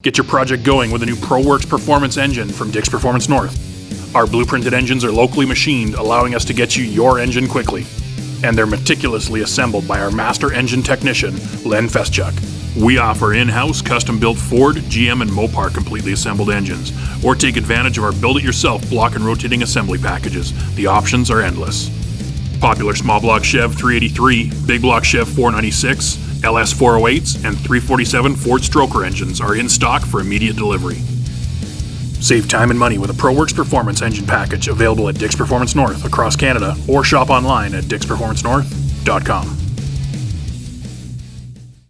Get your project going with a new Proworx Performance engine from Dix Performance North. Our blueprinted engines are locally machined, allowing us to get you your engine quickly. And they're meticulously assembled by our master engine technician, Len Feschuck. We offer in-house custom-built Ford, GM, and Mopar completely assembled engines, or take advantage of our build-it-yourself block and rotating assembly packages. The options are endless. Popular small block Chev 383, big block Chev 496, LS 408s, and 347 Ford Stroker engines are in stock for immediate delivery. Save time and money with a Proworx Performance engine package available at Dix Performance North across Canada, or shop online at dixperformancenorth.com.